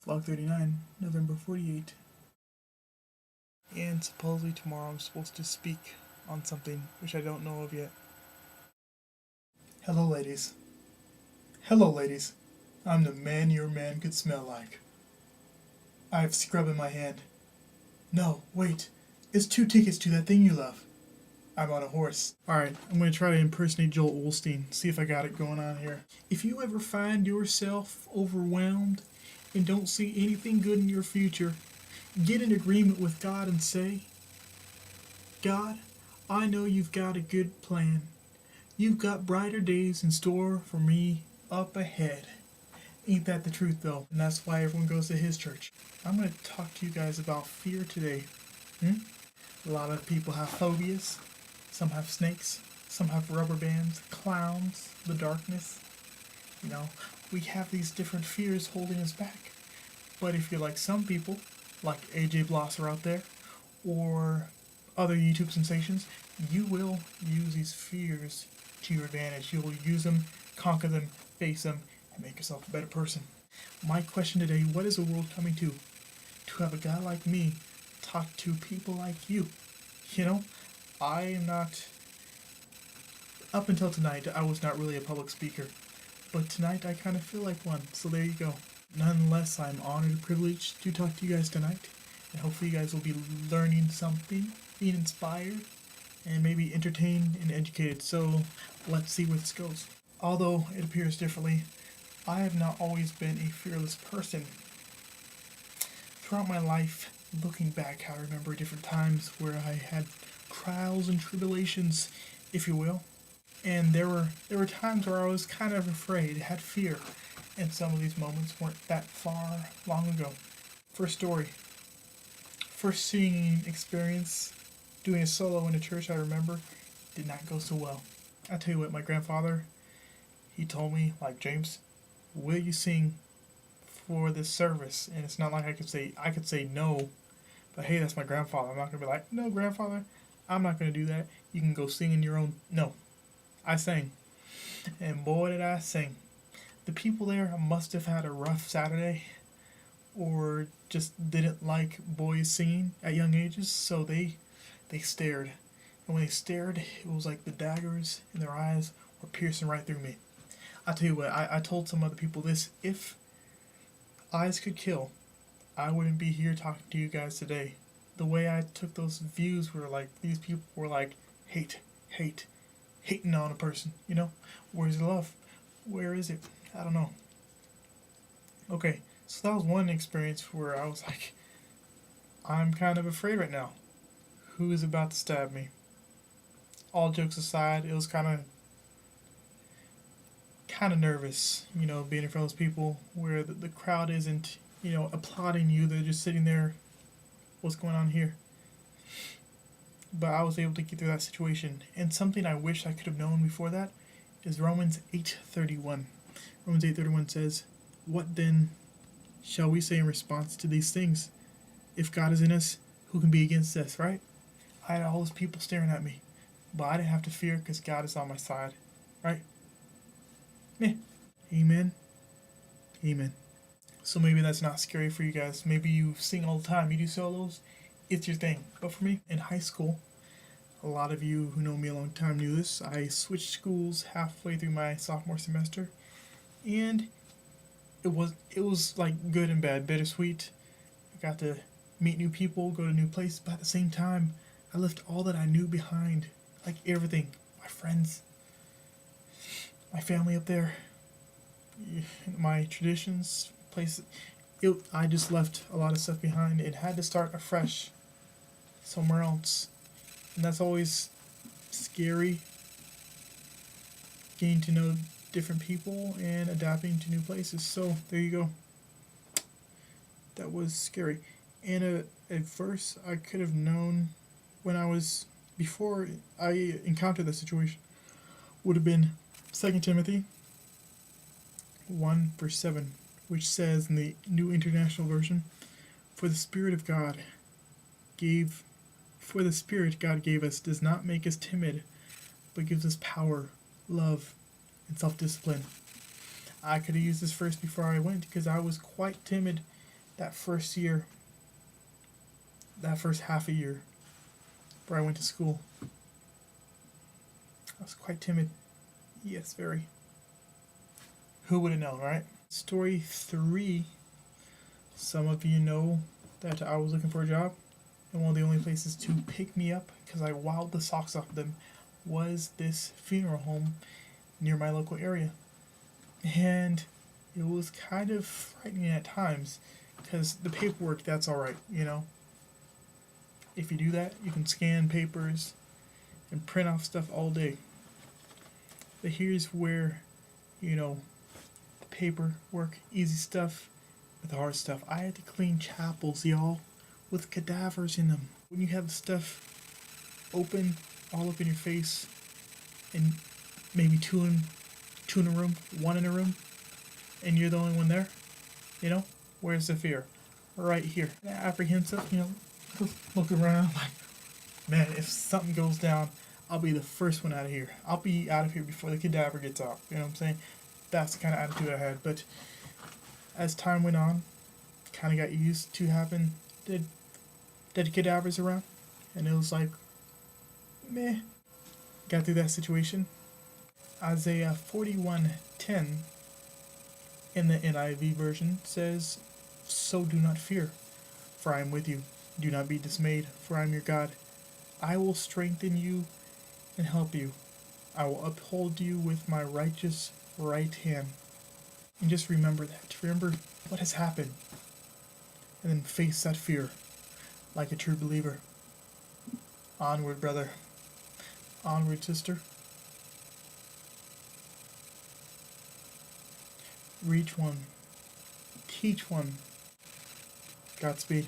Log 39, November 48. And supposedly tomorrow I'm supposed to speak on something which I don't know of yet. Hello, ladies. Hello, ladies. I'm the man your man could smell like. I have scrub in my hand. No, wait. It's 2 tickets to that thing you love. I'm on a horse. Alright, I'm going to try to impersonate Joel Olstein, see if I got it going on here. If you ever find yourself overwhelmed and don't see anything good in your future, get in agreement with God and say, God, I know you've got a good plan. You've got brighter days in store for me up ahead. Ain't that the truth, though? And that's why everyone goes to his church. I'm going to talk to you guys about fear today. A lot of people have phobias. Some have snakes. Some have rubber bands, clowns, the darkness. We have these different fears holding us back. But if you're like some people, like AJ Blosser out there, or other YouTube sensations, you will use these fears to your advantage. You will use them, conquer them, face them, and make yourself a better person. My question today, what is the world coming to? To have a guy like me talk to people like you. I am not... Up until tonight, I was not really a public speaker. But tonight, I kind of feel like one, so there you go. Nonetheless, I'm honored and privileged to talk to you guys tonight. And hopefully you guys will be learning something, being inspired, and maybe entertained and educated. So let's see where this goes. Although it appears differently, I have not always been a fearless person. Throughout my life, looking back, I remember different times where I had trials and tribulations, if you will. And there were times where I was kind of afraid, had fear. And some of these moments weren't that far long ago. First story. First singing experience, doing a solo in a church, I remember, did not go so well. I tell you what, my grandfather, he told me, like, James, will you sing for this service? And it's not like I could say no, but hey, that's my grandfather. I'm not going to be like, no, grandfather, I'm not going to do that. You can go sing in your own... No, I sang. And boy, did I sing. The people there must have had a rough Saturday, or just didn't like boys singing at young ages, so they stared. And when they stared, it was like the daggers in their eyes were piercing right through me. I tell you what, I told some other people this: if eyes could kill, I wouldn't be here talking to you guys today. The way I took those views were like, these people were like, hating on a person, Where's the love? Where is it? I don't know. Okay, so that was one experience where I was like, I'm kind of afraid right now. Who is about to stab me? All jokes aside, it was kind of nervous, being in front of those people where the crowd isn't, applauding you. They're just sitting there, what's going on here? But I was able to get through that situation. And something I wish I could have known before that is Romans 8:31. Romans 8:31 says, what then shall we say in response to these things? If God is in us, who can be against us, right? I had all those people staring at me, but I didn't have to fear because God is on my side, right? Yeah. Amen. Amen. So maybe that's not scary for you guys. Maybe you sing all the time, you do solos, it's your thing. But for me, in high school, a lot of you who know me a long time knew this, I switched schools halfway through my sophomore semester, and it was like good and bad, bittersweet. I got to meet new people, go to new places, but at the same time, I left all that I knew behind, like everything, my friends, my family up there, my traditions, places. I just left a lot of stuff behind and had to start afresh somewhere else. And that's always scary, getting to know different people and adapting to new places. So there you go. That was scary. And a verse I could have known before I encountered the situation would have been 2 Timothy 1 verse 7, which says in the New International Version, For the Spirit God gave us does not make us timid, but gives us power, love, and self-discipline. I could have used this verse before I went because I was quite timid that first year, that first half a year where I went to school, I was quite timid. Yes, very. Who would have known, right? Story 3. Some of you know that I was looking for a job, and one of the only places to pick me up, because I wowed the socks off them, was this funeral home near my local area. And it was kind of frightening at times, because the paperwork, that's alright, you know? If you do that, you can scan papers and print off stuff all day. But here's where, you know, the paperwork, easy stuff, with the hard stuff. I had to clean chapels, y'all, with cadavers in them. When you have stuff open all up in your face, and maybe two in a room, one in a room, and you're the only one there, you know, where's the fear? Right here. Apprehensive, you know, look around like, man, if something goes down, I'll be the first one out of here. I'll be out of here before the cadaver gets out. You know what I'm saying? That's the kind of attitude I had. But as time went on, kind of got used to having dead cadavers around, and it was like, meh. Got through that situation. Isaiah 41:10 in the NIV version says, "So do not fear, for I am with you. Do not be dismayed, for I am your God. I will strengthen you and help you. I will uphold you with my righteous right hand." And just remember that. Remember what has happened. And then face that fear like a true believer. Onward, brother. Onward, sister. Reach one. Teach one. Godspeed.